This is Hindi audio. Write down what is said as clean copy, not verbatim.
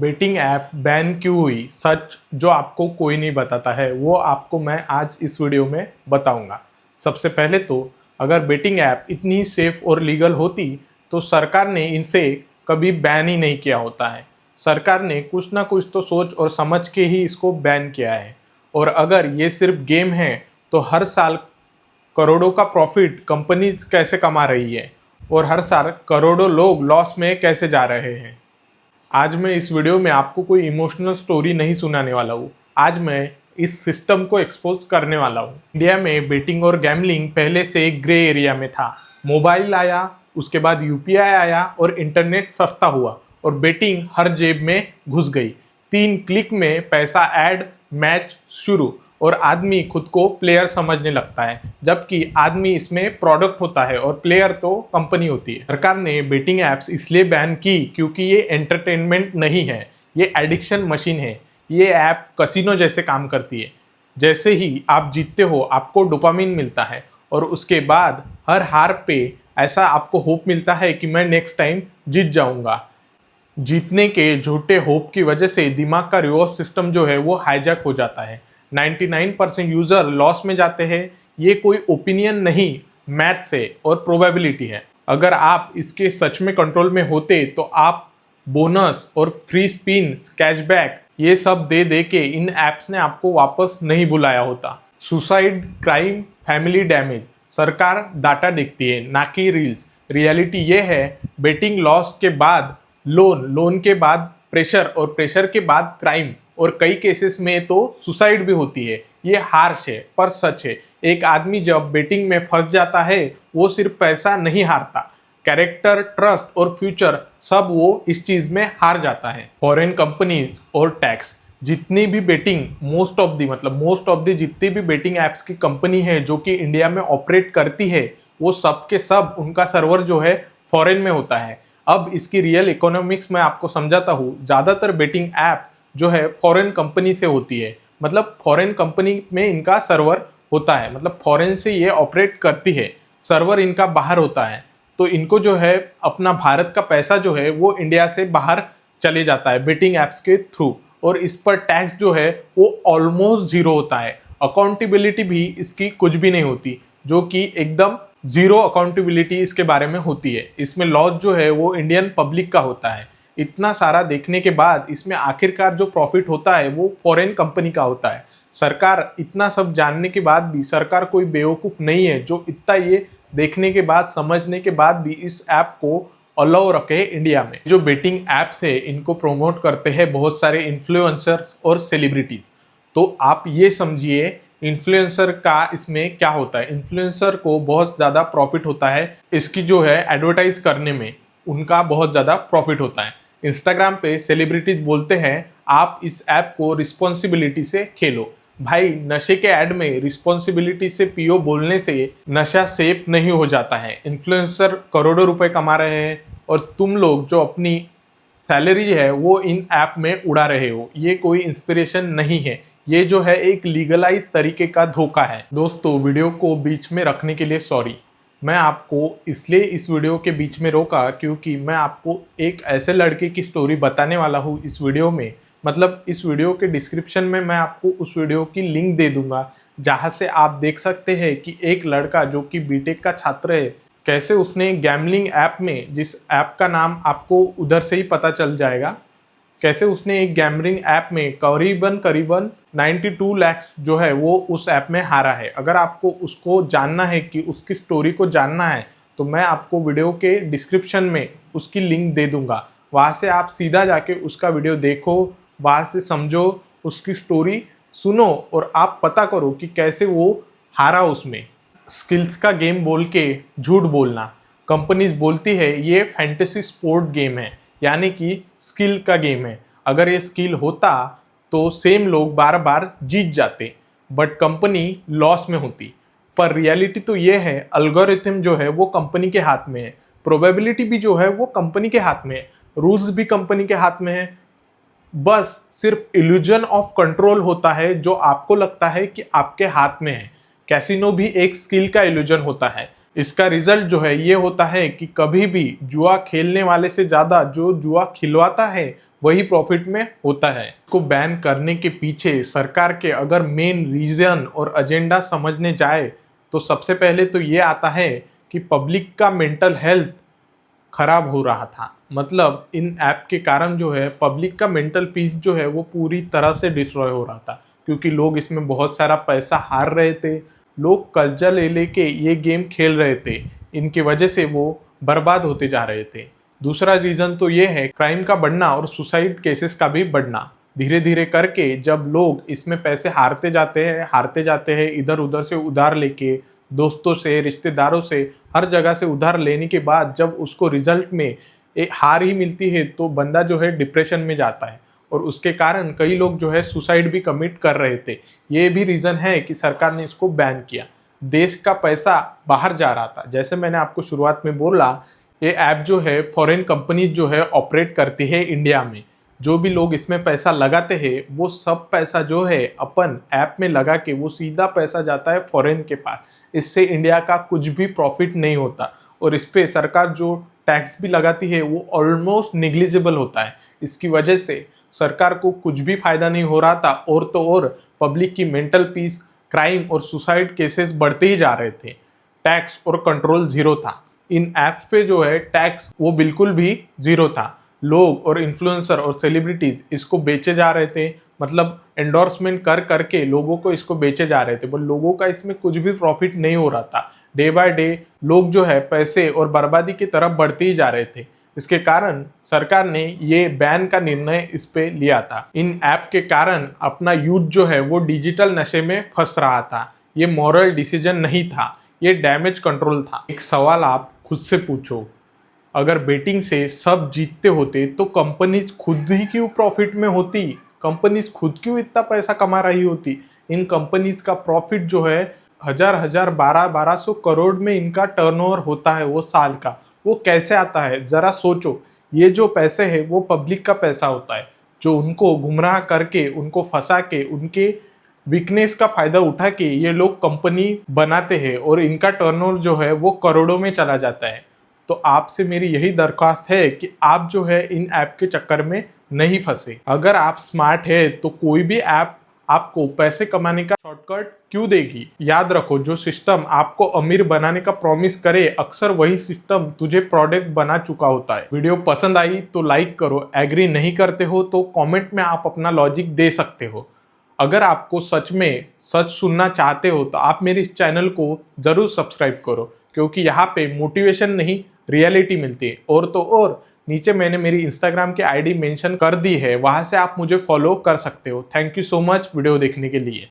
बेटिंग ऐप बैन क्यों हुई, सच जो आपको कोई नहीं बताता है वो आपको मैं आज इस वीडियो में बताऊंगा। सबसे पहले तो अगर बेटिंग ऐप इतनी सेफ और लीगल होती तो सरकार ने इनसे कभी बैन ही नहीं किया होता है। सरकार ने कुछ ना कुछ तो सोच और समझ के ही इसको बैन किया है। और अगर ये सिर्फ गेम है तो हर साल करोड़ों का प्रॉफिट कंपनी कैसे कमा रही है और हर साल करोड़ों लोग लॉस में कैसे जा रहे हैं। आज मैं इस वीडियो में आपको कोई इमोशनल स्टोरी नहीं सुनाने वाला हूँ। आज मैं इस सिस्टम को एक्सपोज करने वाला हूँ। इंडिया में बेटिंग और गैमलिंग पहले से एक ग्रे एरिया में था। मोबाइल आया, उसके बाद यूपीआई आया और इंटरनेट सस्ता हुआ और बेटिंग हर जेब में घुस गई। 3 क्लिक में पैसा ऐड, मैच शुरू और आदमी खुद को प्लेयर समझने लगता है, जबकि आदमी इसमें प्रोडक्ट होता है और प्लेयर तो कंपनी होती है। सरकार ने बेटिंग ऐप्स इसलिए बैन की क्योंकि ये एंटरटेनमेंट नहीं है, ये एडिक्शन मशीन है। ये ऐप कसिनो जैसे काम करती है। जैसे ही आप जीतते हो आपको डोपामिन मिलता है और उसके बाद हर हार पे ऐसा आपको होप मिलता है कि मैं नेक्स्ट टाइम जीत जाऊंगा। जीतने के झूठे होप की वजह से दिमाग का रिवॉर्ड सिस्टम जो है वो हाईजैक हो जाता है। 99% यूजर लॉस में जाते हैं। ये कोई ओपिनियन नहीं, मैथ्स है और प्रोबेबिलिटी है। अगर आप इसके सच में कंट्रोल में होते तो आप बोनस और फ्री स्पिन, कैशबैक ये सब दे दे के इन एप्स ने आपको वापस नहीं बुलाया होता। सुसाइड, क्राइम, फैमिली डैमेज, सरकार डाटा देखती है ना कि रील्स। रियलिटी ये है, बेटिंग लॉस के बाद लोन, लोन के बाद प्रेशर और प्रेशर के बाद क्राइम और कई केसेस में तो सुसाइड भी होती है। ये हार्श है पर सच है। एक आदमी जब बेटिंग में फंस जाता है वो सिर्फ पैसा नहीं हारता, कैरेक्टर, ट्रस्ट और फ्यूचर सब वो इस चीज में हार जाता है। फॉरेन कंपनीज और टैक्स, जितनी भी बेटिंग मोस्ट ऑफ दी जितनी भी बेटिंग एप्स की कंपनी है जो कि इंडिया में ऑपरेट करती है वो सब के सब उनका सर्वर जो है फॉरेन में होता है। अब इसकी रियल इकोनॉमिक्स मैं आपको समझाता हूँ। ज़्यादातर बेटिंग ऐप्स जो है फॉरेन कंपनी से होती है, मतलब फॉरेन कंपनी में इनका सर्वर होता है, मतलब फॉरेन से ये ऑपरेट करती है, सर्वर इनका बाहर होता है। तो इनको जो है अपना भारत का पैसा जो है वो इंडिया से बाहर चले जाता है बेटिंग ऐप्स के थ्रू और इस पर टैक्स जो है वो ऑलमोस्ट जीरो होता है। अकाउंटेबिलिटी भी इसकी कुछ भी नहीं होती, जो कि एकदम जीरो अकाउंटेबिलिटी इसके बारे में होती है। इसमें लॉस जो है वो इंडियन पब्लिक का होता है। इतना सारा देखने के बाद इसमें आखिरकार जो प्रॉफिट होता है वो फॉरेन कंपनी का होता है। सरकार इतना सब जानने के बाद भी सरकार कोई बेवकूफ़ नहीं है जो इतना ये देखने के बाद, समझने के बाद भी इस ऐप को अलाउ रखे इंडिया में। जो बेटिंग ऐप्स है इनको प्रमोट करते हैं बहुत सारे इन्फ्लुएंसर और सेलिब्रिटीज। तो आप ये समझिए इन्फ्लुएंसर का इसमें क्या होता है। इन्फ्लुएंसर को बहुत ज़्यादा प्रॉफिट होता है इसकी जो है एडवर्टाइज करने में, उनका बहुत ज़्यादा प्रॉफिट होता है। इंस्टाग्राम पे सेलिब्रिटीज बोलते हैं आप इस ऐप को रिस्पॉन्सिबिलिटी से खेलो। भाई, नशे के ऐड में रिस्पॉन्सिबिलिटी से पियो बोलने से नशा सेफ नहीं हो जाता है। इन्फ्लुएंसर करोड़ों रुपए कमा रहे हैं और तुम लोग जो अपनी सैलरी है वो इन ऐप में उड़ा रहे हो। ये कोई इंस्पिरेशन नहीं है, ये जो है एक लीगलाइज तरीके का धोखा है। दोस्तों, वीडियो को बीच में रखने के लिए सॉरी। मैं आपको इसलिए इस वीडियो के बीच में रोका क्योंकि मैं आपको एक ऐसे लड़के की स्टोरी बताने वाला हूँ इस वीडियो में। मतलब इस वीडियो के डिस्क्रिप्शन में मैं आपको उस वीडियो की लिंक दे दूंगा जहाँ से आप देख सकते हैं कि एक लड़का जो कि बीटेक का छात्र है, कैसे उसने गैमलिंग ऐप में, जिस ऐप का नाम आपको उधर से ही पता चल जाएगा, कैसे उसने एक गैमलिंग ऐप में करीबन 92 लाख जो है वो उस ऐप में हारा है। अगर आपको उसको जानना है कि उसकी स्टोरी को जानना है तो मैं आपको वीडियो के डिस्क्रिप्शन में उसकी लिंक दे दूंगा। वहाँ से आप सीधा जाके उसका वीडियो देखो, वहाँ से समझो, उसकी स्टोरी सुनो और आप पता करो कि कैसे वो हारा उसमें। स्किल्स का गेम बोल के झूठ बोलना, कंपनीज बोलती है ये फैंटेसी स्पोर्ट गेम है, यानी कि स्किल का गेम है। अगर ये स्किल होता तो सेम लोग बार बार जीत जाते, बट कंपनी लॉस में होती। पर रियलिटी तो ये है, अल्गोरिथम जो है वो कंपनी के हाथ में है, प्रोबेबिलिटी भी जो है वो कंपनी के हाथ में है, रूल्स भी कंपनी के हाथ में है। बस सिर्फ इल्यूजन ऑफ कंट्रोल होता है जो आपको लगता है कि आपके हाथ में है। कैसीनो भी एक स्किल का इल्यूजन होता है। इसका रिजल्ट जो है ये होता है कि कभी भी जुआ खेलने वाले से ज़्यादा जो जुआ खिलवाता है वही प्रॉफिट में होता है। इसको बैन करने के पीछे सरकार के अगर मेन रीजन और एजेंडा समझने जाए तो सबसे पहले तो ये आता है कि पब्लिक का मेंटल हेल्थ खराब हो रहा था। मतलब इन ऐप के कारण जो है पब्लिक का मेंटल पीस जो है वो पूरी तरह से डिस्ट्रॉय हो रहा था, क्योंकि लोग इसमें बहुत सारा पैसा हार रहे थे। लोग कर्जा ले लेके ये गेम खेल रहे थे, इनकी वजह से वो बर्बाद होते जा रहे थे। दूसरा रीज़न तो ये है क्राइम का बढ़ना और सुसाइड केसेस का भी बढ़ना। धीरे धीरे करके जब लोग इसमें पैसे हारते जाते हैं इधर उधर से उधार लेके, दोस्तों से, रिश्तेदारों से, हर जगह से उधार लेने के बाद जब उसको रिजल्ट में एक हार ही मिलती है तो बंदा जो है डिप्रेशन में जाता है, और उसके कारण कई लोग जो है सुसाइड भी कमिट कर रहे थे। ये भी रीज़न है कि सरकार ने इसको बैन किया। देश का पैसा बाहर जा रहा था। जैसे मैंने आपको शुरुआत में बोला, ये ऐप जो है फॉरेन कंपनीज जो है ऑपरेट करती है इंडिया में। जो भी लोग इसमें पैसा लगाते हैं वो सब पैसा जो है अपन ऐप में लगा के वो सीधा पैसा जाता है फॉरेन के पास। इससे इंडिया का कुछ भी प्रॉफिट नहीं होता, और इस पे सरकार जो टैक्स भी लगाती है वो ऑलमोस्ट निग्लिजिबल होता है। इसकी वजह से सरकार को कुछ भी फायदा नहीं हो रहा था, और तो और पब्लिक की मेंटल पीस, क्राइम और सुसाइड केसेस बढ़ते ही जा रहे थे। टैक्स और कंट्रोल जीरो था। इन ऐप्स पे जो है टैक्स वो बिल्कुल भी जीरो था। लोग और इन्फ्लुएंसर और सेलिब्रिटीज इसको बेचे जा रहे थे, मतलब एंडोर्समेंट कर करके लोगों को इसको बेचे जा रहे थे, पर लोगों का इसमें कुछ भी प्रॉफिट नहीं हो रहा था। डे बाय डे लोग जो है पैसे और बर्बादी की तरफ बढ़ते ही जा रहे थे। इसके कारण सरकार ने ये बैन का निर्णय इस पे लिया था। इन ऐप के कारण अपना यूथ जो है वो डिजिटल नशे में फंस रहा था। ये मॉरल डिसीजन नहीं था, ये डैमेज कंट्रोल था। एक सवाल आप खुद से पूछो, अगर बेटिंग से सब जीतते होते तो कंपनीज खुद ही क्यों प्रॉफिट में होती? कंपनीज खुद क्यों इतना पैसा कमा रही होती? इन कंपनीज का प्रॉफिट जो है हजार 1200 करोड़ में इनका टर्नओवर होता है वो साल का। वो कैसे आता है जरा सोचो। ये जो पैसे है वो पब्लिक का पैसा होता है, जो उनको गुमराह करके, उनको फंसा के, उनके वीकनेस का फायदा उठा के ये लोग कंपनी बनाते हैं, और इनका टर्नओवर जो है वो करोड़ों में चला जाता है। तो आपसे मेरी यही दरख्वास्त है कि आप जो है इन ऐप के चक्कर में नहीं फंसे। अगर आप स्मार्ट है तो कोई भी ऐप आपको पैसे कमाने का शॉर्टकट क्यों देगी? याद रखो, जो सिस्टम आपको अमीर बनाने का प्रॉमिस करे, अक्सर वही सिस्टम तुझे प्रोडक्ट बना चुका होता है। वीडियो पसंद आई तो लाइक करो, एग्री नहीं करते हो तो कमेंट में आप अपना लॉजिक दे सकते हो। अगर आपको सच में सच सुनना चाहते हो तो आप मेरे इस चैनल को जरूर सब्सक्राइब करो, क्योंकि यहाँ पे मोटिवेशन नहीं रियलिटी मिलती है। और तो और नीचे मैंने मेरी इंस्टाग्राम की आईडी मेंशन कर दी है, वहां से आप मुझे फॉलो कर सकते हो। Thank you so much video देखने के लिए।